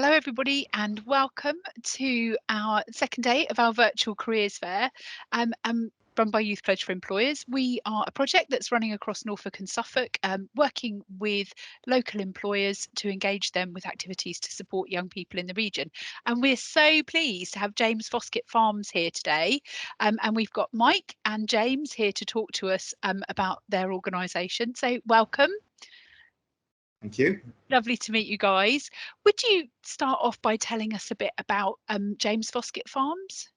Hello, everybody, and welcome to our second day of our virtual careers fair, run by Youth Pledge for Employers. We are a project that's running across Norfolk and Suffolk, working with local employers to engage them with activities to support young people in the region. And we're so pleased to have James Foskett Farms here today. And we've got Mike and James here to talk to us about their organisation. So welcome. Thank you. Lovely to meet you guys. Would you start off by telling us a bit about James Foskett Farms?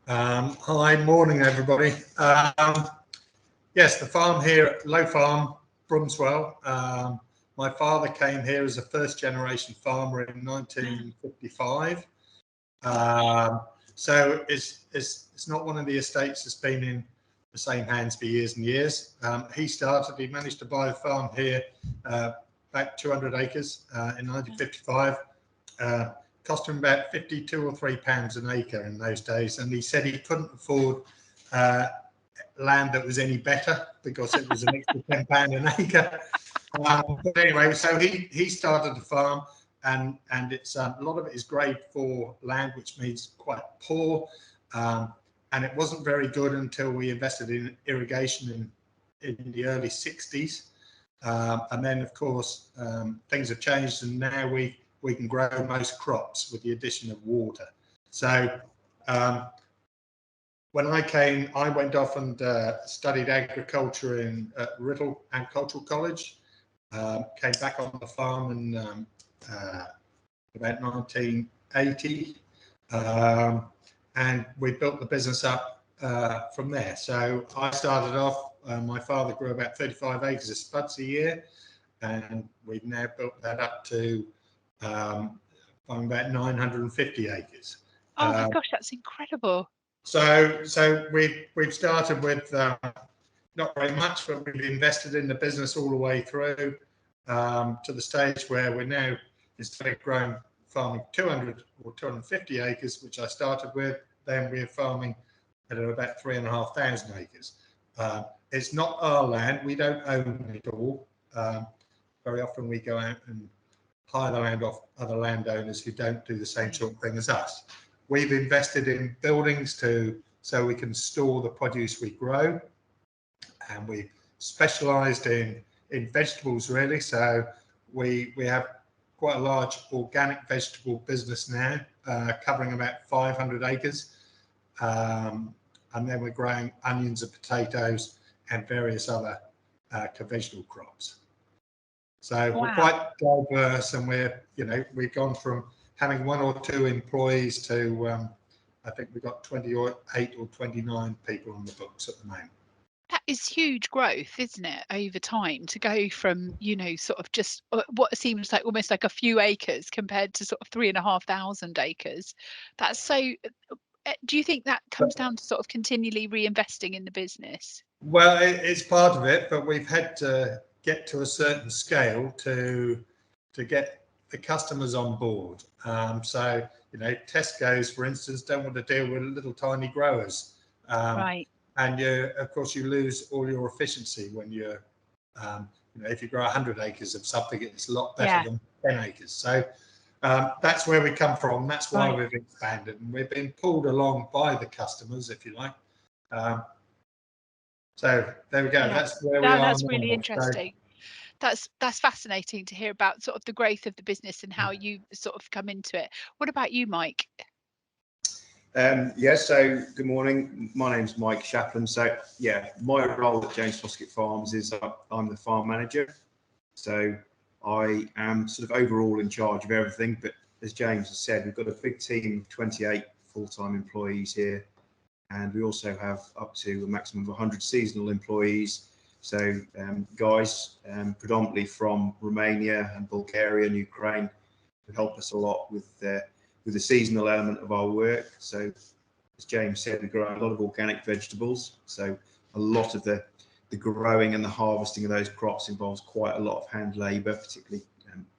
Hi, morning everybody. Yes, the farm here at Low Farm, Brumswell. My father came here as a first generation farmer in 1955. So it's not one of the estates that's been in the same hands for years and years. He managed to buy a farm here, about 200 acres in 1955. Cost him about 52 or £53 an acre in those days, and he said he couldn't afford land that was any better because it was an extra £10 an acre. But anyway, so he started the farm, and it's a lot of it is grade 4 land, which means quite poor, and it wasn't very good until we invested in irrigation in the early 60s. And then, of course, things have changed, and now we can grow most crops with the addition of water. So when I came, I went off and studied agriculture at Riddle Agricultural College. Came back on the farm in about 1980, and we built the business up from there. So I started off, my father grew about 35 acres of spuds a year, and we've now built that up to about 950 acres. Oh my gosh, that's incredible. So we've started with not very much, but we've invested in the business all the way through to the stage where we're now, instead of farming 200 or 250 acres, which I started with, then we're farming at about 3,500 acres. It's not our land, we don't own it all. Very often we go out and hire the land off other landowners who don't do the same sort of thing as us. We've invested in buildings so we can store the produce we grow, and we specialised in vegetables really. So we have quite a large organic vegetable business now, covering about 500 acres, and then we're growing onions and potatoes and various other conventional crops. So wow. We're quite diverse, and we've gone from having 1 or 2 employees to I think we've got 28 or 29 people on the books at the moment. That is huge growth, isn't it, over time, to go from, sort of just what seems like almost like a few acres compared to sort of 3,500 acres. That's so. Do you think that comes down to sort of continually reinvesting in the business? Well, it's part of it, but we've had to get to a certain scale to get the customers on board. So, Tesco's, for instance, don't want to deal with little tiny growers. Right. And of course, you lose all your efficiency when you're, if you grow 100 acres of something, it's a lot better than 10 acres. So that's where we come from. That's why we've expanded, and we've been pulled along by the customers, if you like. So there we go. Yeah. That's where we are. That's really interesting. That's fascinating to hear about sort of the growth of the business and how you sort of come into it. What about you, Mike? So good morning. My name's Mike Chaplin. So my role at James Foskett Farms is I'm the farm manager. So I am sort of overall in charge of everything. But as James has said, we've got a big team of 28 full-time employees here, and we also have up to a maximum of 100 seasonal employees. So guys predominantly from Romania and Bulgaria and Ukraine, who help us a lot with the seasonal element of our work. So as James said, we grow a lot of organic vegetables. So a lot of the growing and the harvesting of those crops involves quite a lot of hand labour, particularly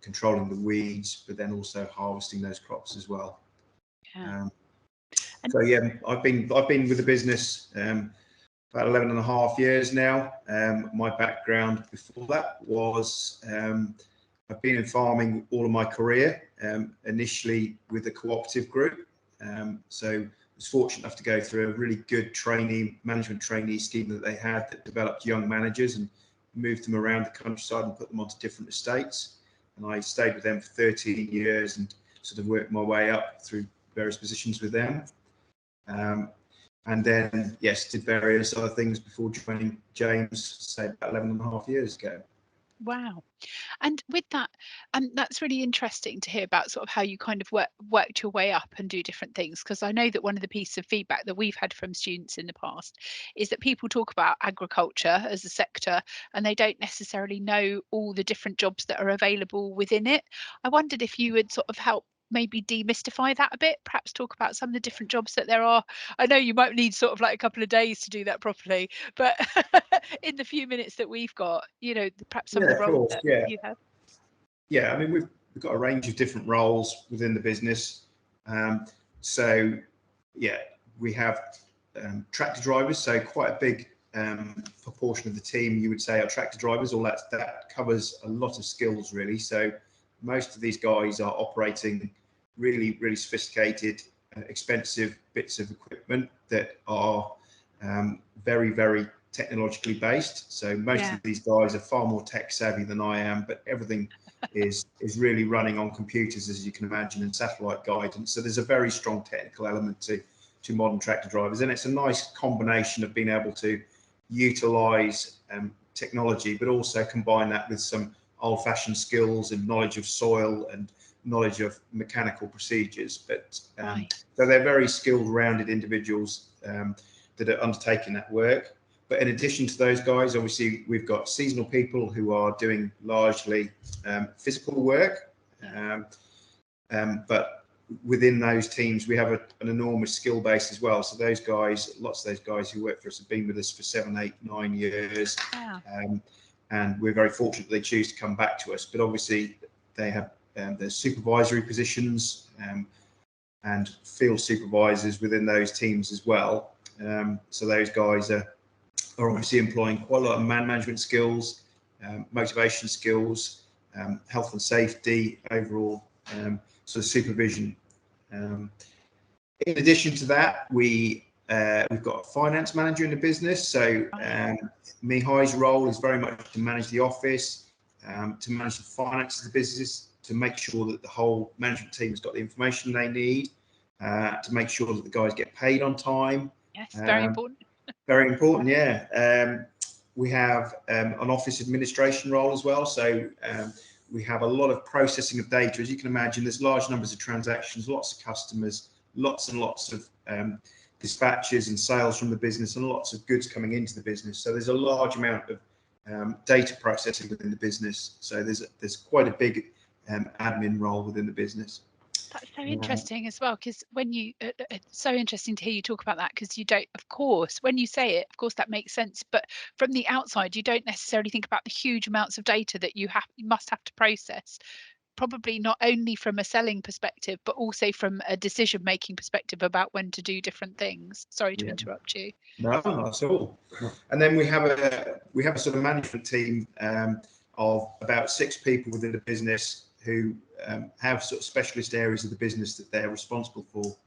controlling the weeds, but then also harvesting those crops as well. Yeah. I've been with the business about 11 and a half years now. My background before that was I've been in farming all of my career, initially with the cooperative group. So I was fortunate enough to go through a really good management trainee scheme that they had that developed young managers and moved them around the countryside and put them onto different estates. And I stayed with them for 13 years and sort of worked my way up through various positions with them. And then, yes, did various other things before joining James, say about 11.5 years ago. Wow. And with that, that's really interesting to hear about sort of how you kind of worked your way up and do different things. Because I know that one of the pieces of feedback that we've had from students in the past is that people talk about agriculture as a sector and they don't necessarily know all the different jobs that are available within it. I wondered if you would sort of help maybe demystify that a bit, perhaps talk about some of the different jobs that there are. I know you might need sort of like a couple of days to do that properly, but in the few minutes that we've got, perhaps some of Yeah, the of roles course. that Yeah. you have. Yeah, I mean, we've got a range of different roles within the business. So, yeah, we have tractor drivers. So quite a big proportion of the team, you would say, are tractor drivers. All that covers a lot of skills, really. So most of these guys are operating really, really sophisticated, expensive bits of equipment that are very, very technologically based. So most of these guys are far more tech savvy than I am, but everything is really running on computers, as you can imagine, and satellite guidance. So there's a very strong technical element to modern tractor drivers, and it's a nice combination of being able to utilize technology, but also combine that with some old-fashioned skills and knowledge of soil and knowledge of mechanical procedures. But so they're very skilled, rounded individuals that are undertaking that work. But in addition to those guys, obviously, we've got seasonal people who are doing largely physical work. But within those teams, we have an enormous skill base as well. So those guys, lots of those guys who work for us have been with us for 7, 8, 9 years. And we're very fortunate they choose to come back to us. But obviously, they have their supervisory positions and field supervisors within those teams as well. So those guys are obviously employing quite a lot of man management skills, motivation skills, health and safety, overall sort of supervision. In addition to that, we've got a finance manager in the business. So Mihai's role is very much to manage the office, to manage the finances of the business, to make sure that the whole management team has got the information they need, to make sure that the guys get paid on time. Yes, very important. Very important, yeah. We have an office administration role as well. So we have a lot of processing of data. As you can imagine, there's large numbers of transactions, lots of customers, lots and lots of dispatches and sales from the business, and lots of goods coming into the business. So there's a large amount of data processing within the business. So there's quite a big admin role within the business. That's so interesting as well, because when it's so interesting to hear you talk about that, because you don't, of course, when you say it, of course, that makes sense. But from the outside, you don't necessarily think about the huge amounts of data that you must have to process, probably not only from a selling perspective, but also from a decision-making perspective about when to do different things. Sorry to interrupt you. No, not at all. And then we have a sort of management team of about 6 people within the business who have sort of specialist areas of the business that they're responsible for.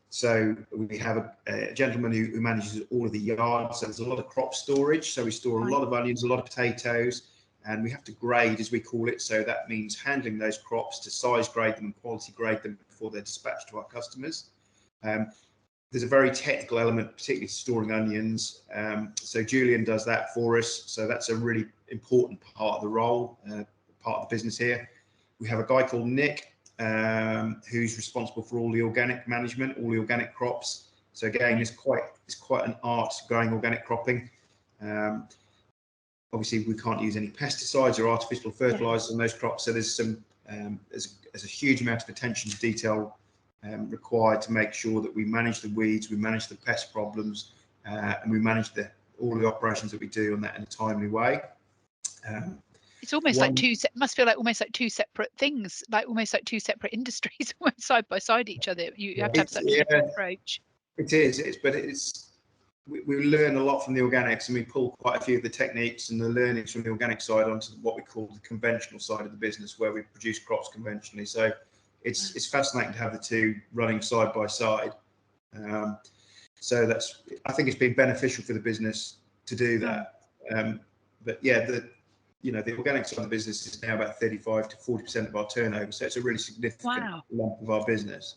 So we have a gentleman who manages all of the yards. So there's a lot of crop storage. So we store a lot of onions, a lot of potatoes, and we have to grade, as we call it. So that means handling those crops to size grade them and quality grade them before they're dispatched to our customers. There's a very technical element, particularly storing onions. So Julian does that for us. So that's a really important part of the role, part of the business here. We have a guy called Nick, who's responsible for all the organic management, all the organic crops. So again, it's quite an art growing organic cropping. Obviously, we can't use any pesticides or artificial fertilizers on those crops. So there's a huge amount of attention to detail required to make sure that we manage the weeds, we manage the pest problems, and we manage all the operations that we do on that in a timely way. It's almost like must feel like almost like two separate things, like almost like two separate industries, almost side by side each other. You have to have such a different approach. It is, but we learn a lot from the organics, and we pull quite a few of the techniques and the learnings from the organic side onto what we call the conventional side of the business, where we produce crops conventionally. So it's fascinating to have the two running side by side. So I think it's been beneficial for the business to do that. But yeah, the organic side of the business is now about 35 to 40% of our turnover. So it's a really significant lump of our business.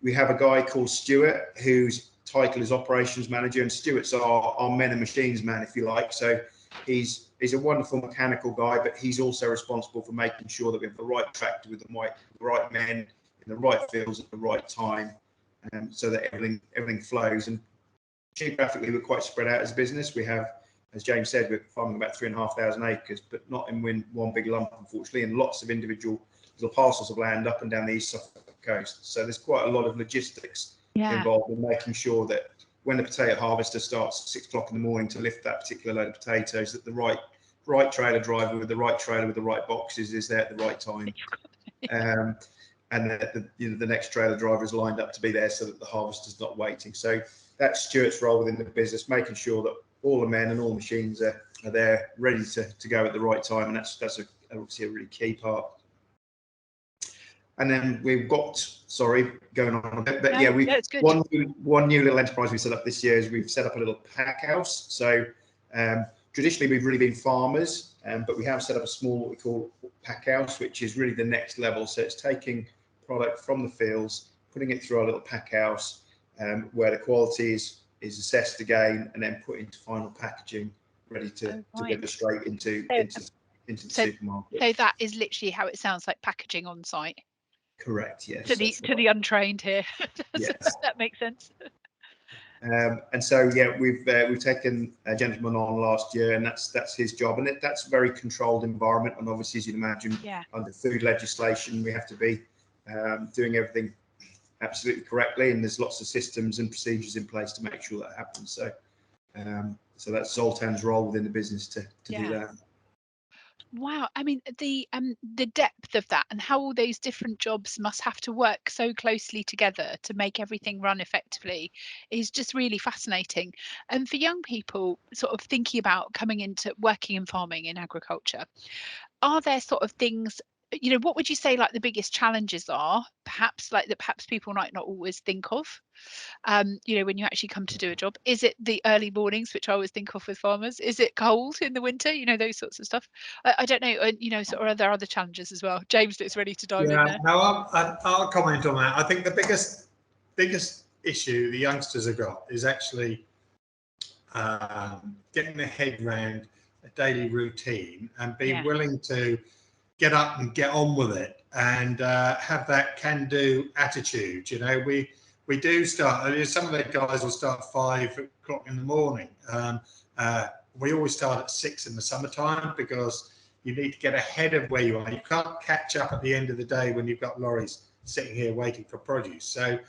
We have a guy called Stuart, whose title is operations manager, and Stuart's our men and machines man, if you like. So he's a wonderful mechanical guy, but he's also responsible for making sure that we have the right tractor with the right men in the right fields at the right time, so that everything flows. And geographically, we're quite spread out as a business. We have, as James said, we're farming about 3,500 acres, but not in one big lump, unfortunately, and lots of individual little parcels of land up and down the East Suffolk coast. So there's quite a lot of logistics involved in making sure that when the potato harvester starts at 6 o'clock in the morning to lift that particular load of potatoes, that the right trailer driver with the right trailer with the right boxes is there at the right time. And that the next trailer driver is lined up to be there so that the harvester's not waiting. So that's Stuart's role within the business, making sure that all the men and all the machines are there ready to go at the right time. And that's obviously a really key part. And then we've got, going on a bit, but one new little enterprise we set up this year is we've set up a little pack house. So traditionally we've really been farmers, but we have set up a small, what we call pack house, which is really the next level. So it's taking product from the fields, putting it through our little pack house, where the quality is assessed again, and then put into final packaging, ready to deliver straight into the supermarket. So that is literally how it sounds, like packaging on site. Correct. Yes. To the untrained here. Yes. That makes sense. And so we've taken a gentleman on last year, and that's his job, and that's a very controlled environment. And obviously, as you'd imagine, under food legislation, we have to be doing everything absolutely correctly, and there's lots of systems and procedures in place to make sure that happens. So so that's Zoltan's role within the business to do that. Wow, I mean the depth of that, and how all those different jobs must have to work so closely together to make everything run effectively is just really fascinating. And for young people sort of thinking about coming into working in farming, in agriculture, are there sort of things, what would you say like the biggest challenges are, perhaps people might not always think of, when you actually come to do a job? Is it the early mornings, which I always think of with farmers? Is it cold in the winter? Those sorts of stuff. I don't know. Or are there other challenges as well? James looks ready to dive in there. No, I'll comment on that. I think the biggest issue the youngsters have got is actually getting their head around a daily routine and being willing to get up and get on with it, and have that can-do attitude. We do start. Some of the guys will start 5 o'clock in the morning. We always start at 6 in the summertime because you need to get ahead of where you are. You can't catch up at the end of the day when you've got lorries sitting here waiting for produce. So,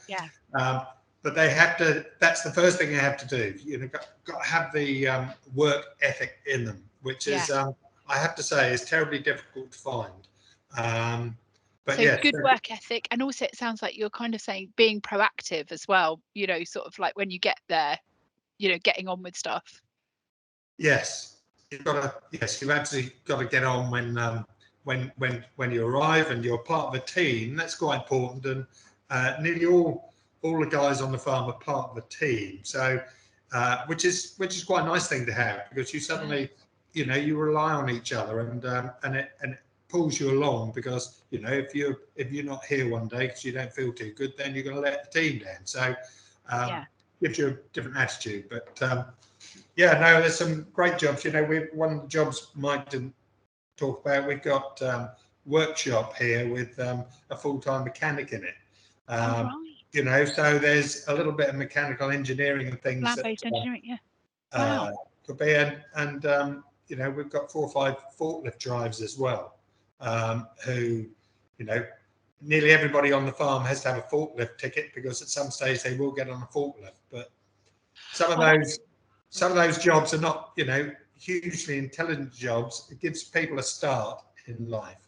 but they have to. That's the first thing they have to do. Got to have the work ethic in them, which is. I have to say, is terribly difficult to find. But so good work ethic, and also it sounds like you're kind of saying being proactive as well. Sort of like when you get there, getting on with stuff. Yes, you've actually got to get on when you arrive, and you're part of a team. That's quite important, and nearly all the guys on the farm are part of a team. So, which is quite a nice thing to have, because you suddenly. You rely on each other, and it pulls you along, because if you're not here one day because you don't feel too good, then you're going to let the team down. So gives you a different attitude. But there's some great jobs. One of the jobs Mike didn't talk about, we've got workshop here with a full-time mechanic in it. So there's a little bit of mechanical engineering and things. Land-based engineering, could be, and we've got 4 or 5 forklift drivers as well, who, nearly everybody on the farm has to have a forklift ticket, because at some stage they will get on a forklift. But some of those jobs are not, hugely intelligent jobs. It gives people a start in life.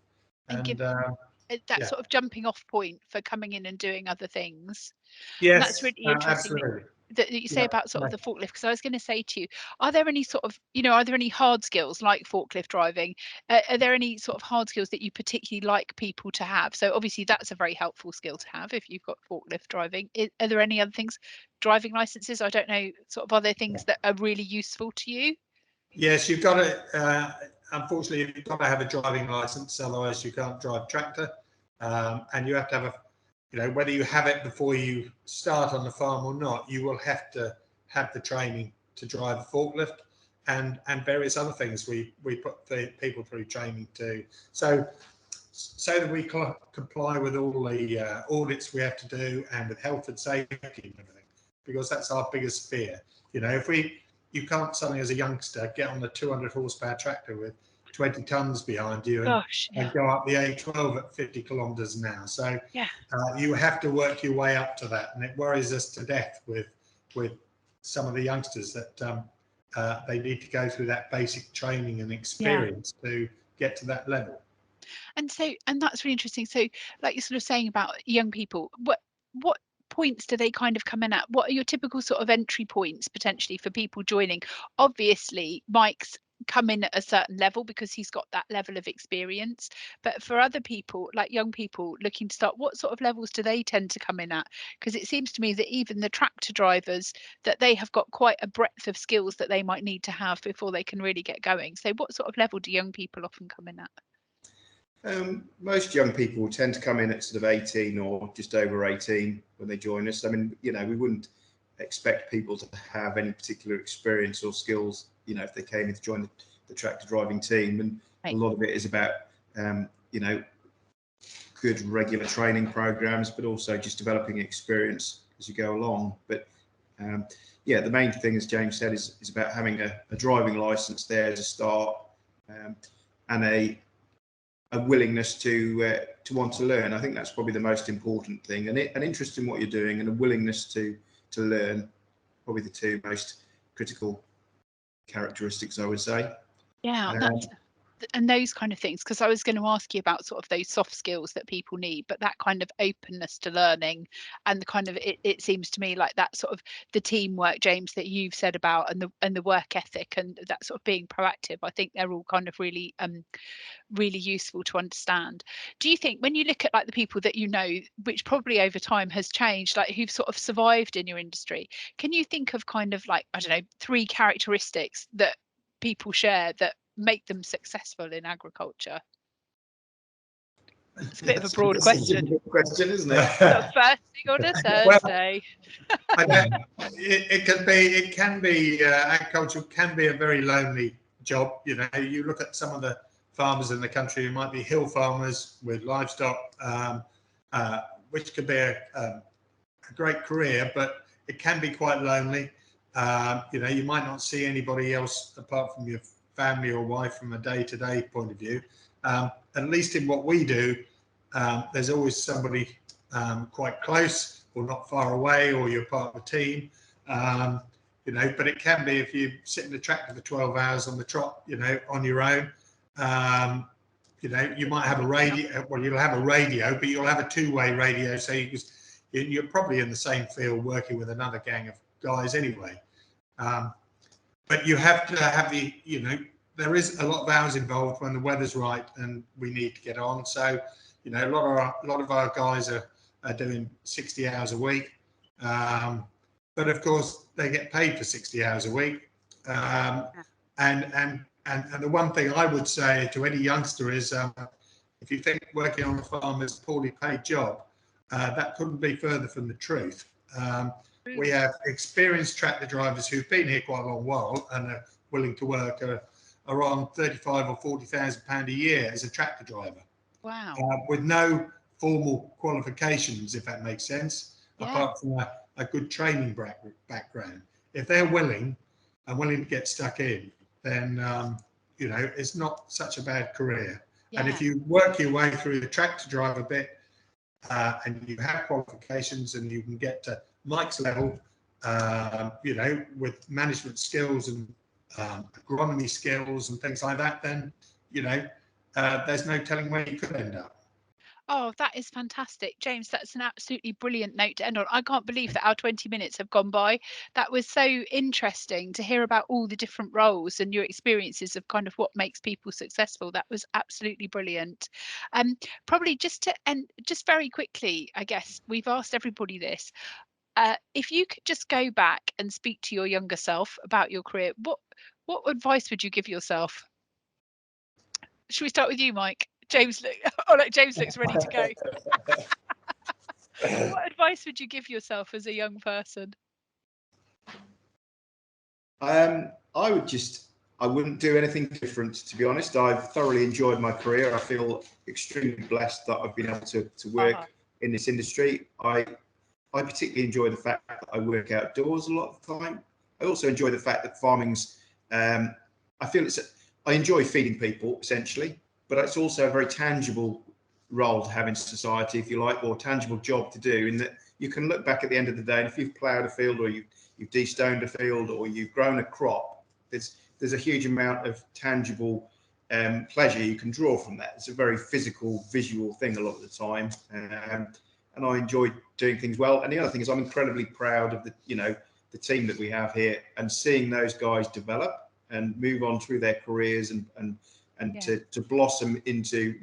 And that sort of jumping off point for coming in and doing other things. Yes, and that's really interesting. absolutely. that you say Yeah, about sort of right. the forklift, because I was going to say to you, are there any sort of, are there any hard skills like forklift driving? Are there any sort of hard skills that you particularly like people to have? So obviously that's a very helpful skill to have if you've got forklift driving. Are there any other things, driving licenses? I don't know, sort of other things that are really useful to you? Yes, you've got to, unfortunately, you've got to have a driving license, otherwise you can't drive tractor. And you have to have whether you have it before you start on the farm or not, you will have to have the training to drive a forklift and various other things we put the people through training to. So that we comply with all the audits we have to do and with health and safety and everything, because that's our biggest fear. If you can't suddenly as a youngster get on a 200 horsepower tractor with 20 tons behind you and go up the A12 at 50 kilometers an hour. So you have to work your way up to that, and it worries us to death with some of the youngsters that they need to go through that basic training and experience to get to that level. And that's really interesting. So like you're sort of saying about young people, what points do they kind of come in at? What are your typical sort of entry points potentially for people joining? Obviously, Mike's come in at a certain level because he's got that level of experience. But for other people, like young people looking to start, what sort of levels do they tend to come in at? Because it seems to me that even the tractor drivers, that they have got quite a breadth of skills that they might need to have before they can really get going. So what sort of level do young people often come in at? Most young people tend to come in at sort of 18 or just over 18 when they join us. I mean, we wouldn't expect people to have any particular experience or skills, if they came in to join the tractor driving team. And a lot of it is about, good regular training programs, but also just developing experience as you go along. But the main thing, as James said, is about having a driving license there to start, and a willingness to want to learn. I think that's probably the most important thing, and an interest in what you're doing and a willingness to learn, probably the two most critical characteristics, I would say. Yeah, and those kind of things, because I was going to ask you about sort of those soft skills that people need, but that kind of openness to learning and the kind of it seems to me like that sort of the teamwork, James, that you've said about, and the work ethic and that sort of being proactive, I think they're all kind of really really useful to understand. Do you think when you look at like the people that which probably over time has changed, like who've sort of survived in your industry, can you think of kind of like, I don't know, 3 characteristics that people share that make them successful in agriculture? It's a bit of a broad question. It's a question, isn't it? First thing on a Thursday. It can be agriculture can be a very lonely job. You look at some of the farmers in the country who might be hill farmers with livestock, which could be a great career, but it can be quite lonely. You might not see anybody else apart from your family or wife from a day-to-day point of view. At least in what we do, there's always somebody quite close or not far away, or you're part of a team. But it can be if you sit in the tractor for 12 hours on the trot, on your own. You might have a radio. Well, you'll have a radio, but you'll have a two-way radio, so you're probably in the same field working with another gang of guys anyway. But you have to have there is a lot of hours involved when the weather's right and we need to get on. So, a lot of our guys are doing 60 hours a week. But of course, they get paid for 60 hours a week. And the one thing I would say to any youngster is, if you think working on a farm is a poorly paid job, that couldn't be further from the truth. We have experienced tractor drivers who've been here quite a long while and are willing to work are on £35,000 or £40,000 a year as a tractor driver. Wow. With no formal qualifications, if that makes sense, apart from a good training background. If they're willing to get stuck in, then it's not such a bad career. And if you work your way through the tractor driver bit, and you have qualifications and you can get to Mike's level, with management skills and agronomy skills and things like that, then there's no telling where you could end up. Oh, that is fantastic. James, that's an absolutely brilliant note to end on. I can't believe that our 20 minutes have gone by. That was so interesting to hear about all the different roles and your experiences of kind of what makes people successful. That was absolutely brilliant. Probably just to end, just very quickly, I guess we've asked everybody this. If you could just go back and speak to your younger self about your career, what advice would you give yourself? Should we start with you, Mike? James, oh, look, James looks ready to go. What advice would you give yourself as a young person? I wouldn't do anything different, to be honest. I've thoroughly enjoyed my career. I feel extremely blessed that I've been able to work in this industry. I particularly enjoy the fact that I work outdoors a lot of the time. I also enjoy the fact that farming's, I enjoy feeding people essentially, but it's also a very tangible role to have in society, if you like, or tangible job to do, in that you can look back at the end of the day, and if you've ploughed a field, or you've de-stoned a field, or you've grown a crop, there's a huge amount of tangible pleasure you can draw from that. It's a very physical, visual thing a lot of the time, and I enjoy doing things well. And the other thing is, I'm incredibly proud of the team that we have here, and seeing those guys develop and move on through their careers and to blossom into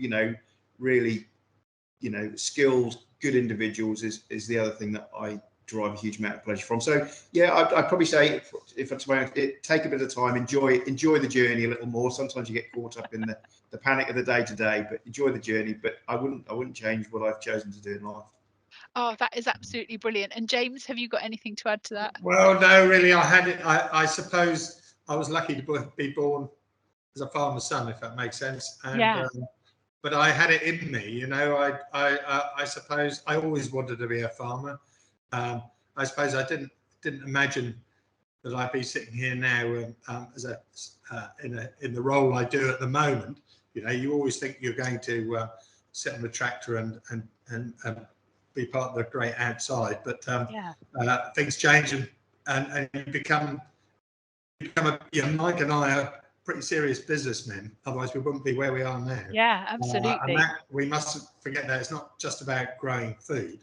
really skilled, good individuals is the other thing that I derive a huge amount of pleasure from. So yeah, I'd probably say, if it's my own, take a bit of time, enjoy the journey a little more. Sometimes you get caught up in the panic of the day to day, but enjoy the journey. But I wouldn't change what I've chosen to do in life. Oh, that is absolutely brilliant. And James, have you got anything to add to that? Well, no, really, I had it. I suppose I was lucky to be born as a farmer's son, if that makes sense. And Yeah. but I had it in me, you know. I suppose I always wanted to be a farmer. I suppose I didn't imagine that I'd be sitting here now as in the role I do at the moment. You know, you always think you're going to sit on the tractor and be part of the great outside, but things change and you become Mike and I are pretty serious businessmen. Otherwise, we wouldn't be where we are now. Yeah, absolutely. And that, we mustn't forget that it's not just about growing food,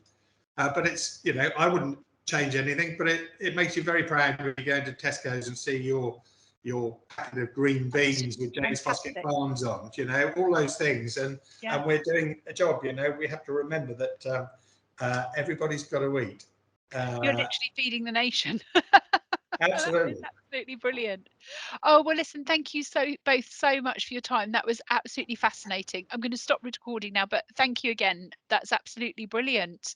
but it's, I wouldn't change anything, but it makes you very proud when you go into Tesco's and see your packet of green beans with James Foskett Farms on, all those things. And we're doing a job, we have to remember that everybody's got to eat. You're literally feeding the nation. Absolutely. Absolutely brilliant. Oh, well, listen, thank you both so much for your time. That was absolutely fascinating. I'm going to stop recording now, but thank you again. That's absolutely brilliant.